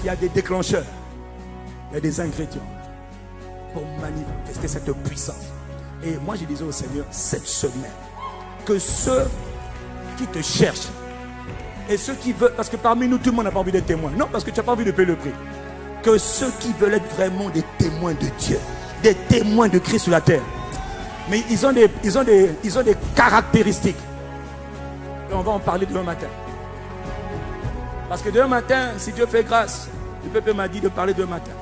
il y a des déclencheurs, il y a des ingrédients pour manifester cette puissance. Et moi je disais au Seigneur cette semaine que ceux qui te cherchent et ceux qui veulent, parce que parmi nous tout le monde n'a pas envie d'être témoin, non, parce que tu n'as pas envie de payer le prix, que ceux qui veulent être vraiment des témoins de Dieu, des témoins de Christ sur la terre, mais ils ont des caractéristiques. Et on va en parler demain matin. Parce que demain matin, si Dieu fait grâce, le peuple m'a dit de parler demain matin.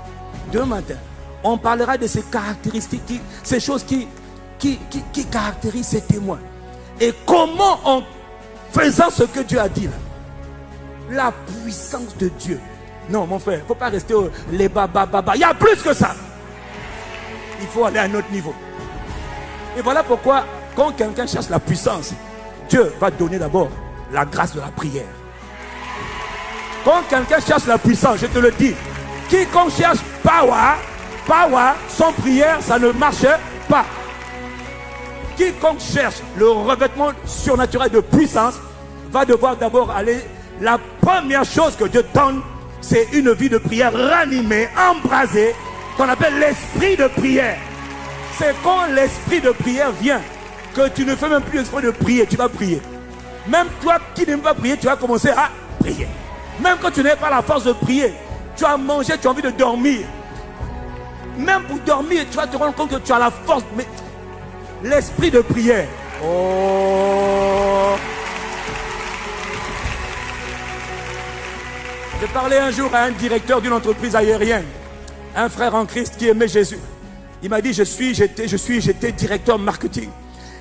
Demain matin, on parlera de ces caractéristiques, ces choses qui caractérisent ces témoins. Et comment, en faisant ce que Dieu a dit là, la puissance de Dieu. Non, mon frère, il ne faut pas rester les baba. Il y a plus que ça. Il faut aller à un autre niveau. Et voilà pourquoi, quand quelqu'un cherche la puissance, Dieu va donner d'abord la grâce de la prière. Quand quelqu'un cherche la puissance, je te le dis, quiconque cherche power, sans prière, ça ne marche pas. Quiconque cherche le revêtement surnaturel de puissance va devoir d'abord aller. La première chose que Dieu donne, c'est une vie de prière ranimée, embrasée, qu'on appelle l'esprit de prière. C'est quand l'esprit de prière vient que tu ne fais même plus l'esprit de prier, tu vas prier. Même toi qui n'aimes pas prier, tu vas commencer à prier. Même quand tu n'as pas la force de prier, tu as mangé, tu as envie de dormir. Même pour dormir, tu vas te rendre compte que tu as la force. Mais l'esprit de prière. Oh. J'ai parlé un jour à un directeur d'une entreprise aérienne, un frère en Christ qui aimait Jésus. Il m'a dit, j'étais directeur marketing.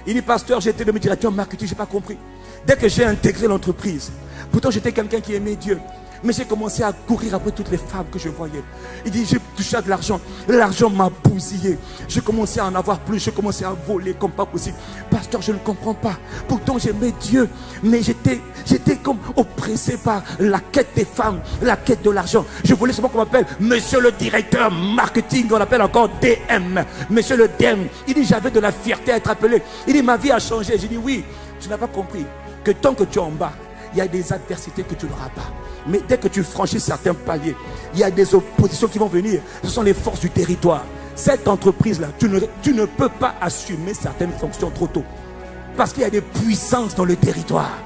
Il dit, pasteur, j'étais le directeur marketing, je n'ai pas compris. Dès que j'ai intégré l'entreprise, pourtant j'étais quelqu'un qui aimait Dieu. Mais j'ai commencé à courir après toutes les femmes que je voyais. Il dit, j'ai touché à de l'argent. L'argent m'a bousillé. J'ai commencé à en avoir plus. J'ai commencé à voler comme pas possible. Pasteur, je ne comprends pas. Pourtant, j'aimais Dieu. Mais j'étais comme oppressé par la quête des femmes, la quête de l'argent. Je voulais seulement qu'on m'appelle Monsieur le directeur marketing. On l'appelle encore DM. Monsieur le DM. Il dit, j'avais de la fierté à être appelé. Il dit, ma vie a changé. J'ai dit, oui, tu n'as pas compris que tant que tu es en bas, il y a des adversités que tu n'auras pas. Mais dès que tu franchis certains paliers, il y a des oppositions qui vont venir. Ce sont les forces du territoire. Cette entreprise-là, tu ne peux pas assumer certaines fonctions trop tôt. Parce qu'il y a des puissances dans le territoire.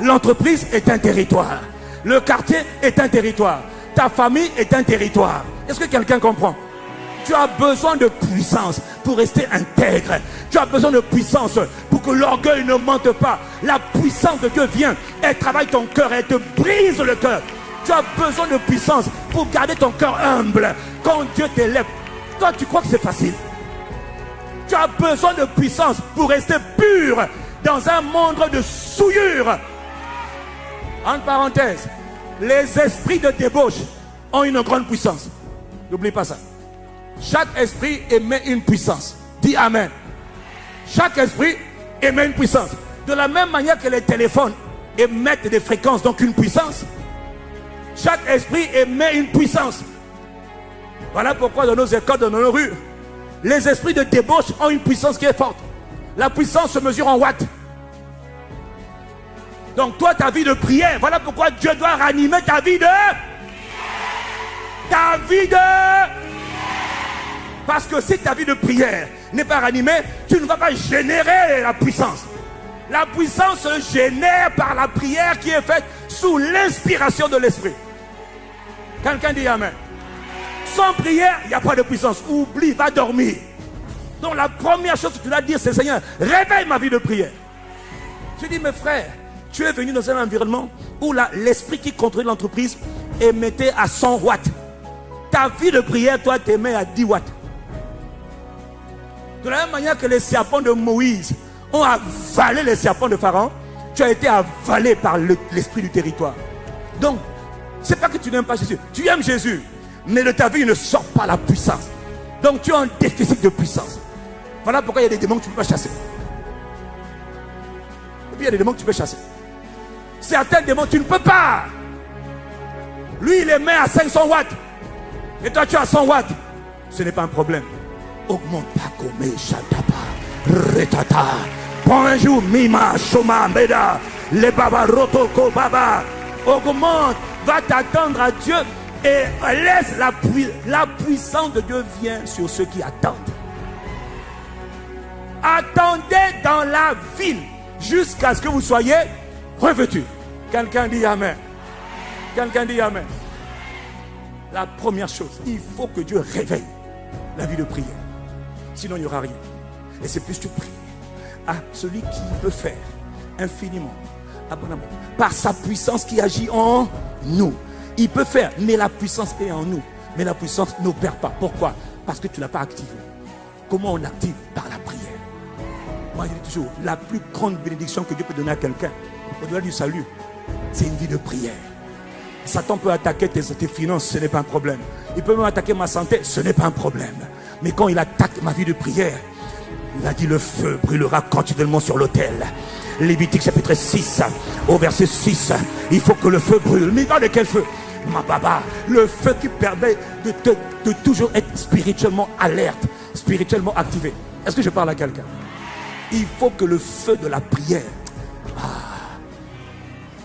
L'entreprise est un territoire. Le quartier est un territoire. Ta famille est un territoire. Est-ce que quelqu'un comprend? Tu as besoin de puissance pour rester intègre. Tu as besoin de puissance pour que l'orgueil ne monte pas. La puissance de Dieu vient, elle travaille ton cœur, elle te brise le cœur. Tu as besoin de puissance pour garder ton cœur humble. Quand Dieu t'élève, toi tu crois que c'est facile. Tu as besoin de puissance pour rester pur dans un monde de souillure. Entre parenthèses, les esprits de débauche ont une grande puissance. N'oublie pas ça. Chaque esprit émet une puissance. Dis Amen. Chaque esprit émet une puissance. De la même manière que les téléphones émettent des fréquences, donc une puissance, chaque esprit émet une puissance. Voilà pourquoi dans nos écoles, dans nos rues, les esprits de débauche ont une puissance qui est forte. La puissance se mesure en watts. Donc toi, ta vie de prière, voilà pourquoi Dieu doit ranimer ta vie de... Ta vie de... Parce que si ta vie de prière n'est pas ranimée, tu ne vas pas générer la puissance. La puissance se génère par la prière qui est faite sous l'inspiration de l'esprit. Quelqu'un dit Amen. Sans prière, il n'y a pas de puissance. Oublie, va dormir. Donc la première chose que tu dois dire, c'est Seigneur, réveille ma vie de prière. Je dis, mes frères, tu es venu dans un environnement où l'esprit qui contrôle l'entreprise émettait à 100 watts. Ta vie de prière, toi, t'émets à 10 watts. De la même manière que les serpents de Moïse ont avalé les serpents de Pharaon, tu as été avalé par l'esprit du territoire. Donc, c'est pas que tu n'aimes pas Jésus. Tu aimes Jésus, mais de ta vie, il ne sort pas la puissance. Donc, tu as un déficit de puissance. Voilà pourquoi il y a des démons que tu ne peux pas chasser. Et puis, il y a des démons que tu peux chasser. Certains démons, tu ne peux pas. Lui, il les met à 500 watts. Et toi, tu as 100 watts. Ce n'est pas un problème. Augmente ta comé, chatapa, retata. Bonjour, mima, choma, meda, le baba, rotoko, baba. Augmente, va t'attendre à Dieu Et laisse la puissance de Dieu vient sur ceux qui attendent. Attendez dans la ville jusqu'à ce que vous soyez revêtus. Quelqu'un dit Amen. Quelqu'un dit Amen. La première chose, il faut que Dieu réveille la vie de prière. Sinon, il n'y aura rien. Et c'est plus tu pries à celui qui peut faire infiniment, abondamment, par sa puissance qui agit en nous. Il peut faire, mais la puissance est en nous. Mais la puissance n'opère pas. Pourquoi? Parce que tu ne l'as pas activée. Comment on active? Par la prière. Moi, je dis toujours, la plus grande bénédiction que Dieu peut donner à quelqu'un, au-delà du salut, c'est une vie de prière. Satan peut attaquer tes finances, ce n'est pas un problème. Il peut même attaquer ma santé, ce n'est pas un problème. Mais quand il attaque ma vie de prière, il a dit le feu brûlera continuellement sur l'autel. Lévitique chapitre 6, au verset 6, il faut que le feu brûle. Mais dans lequel feu? Ma baba, le feu qui permet de toujours être spirituellement alerte, spirituellement activé. Est-ce que je parle à quelqu'un? Il faut que le feu de la prière.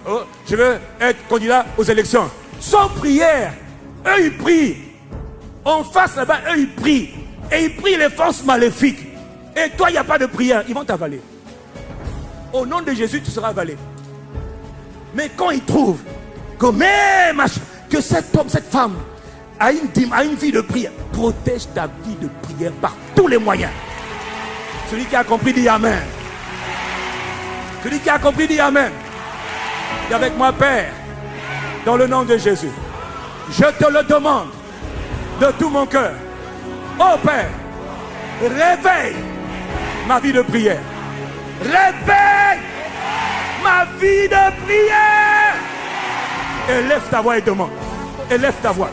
Oh, je veux être candidat aux élections. Sans prière, eux ils prient. En face là-bas, eux ils prient. Et ils prient les forces maléfiques. Et toi, il n'y a pas de prière, ils vont t'avaler. Au nom de Jésus, tu seras avalé. Mais quand ils trouvent que même que cet homme, cette femme a une vie de prière, protège ta vie de prière par tous les moyens. Celui qui a compris dit Amen. Celui qui a compris dit Amen. Et avec moi, Père, dans le nom de Jésus, je te le demande de tout mon cœur. Oh Père, réveille ma vie de prière. Réveille ma vie de prière. Élève ta voix et demande. Élève ta voix.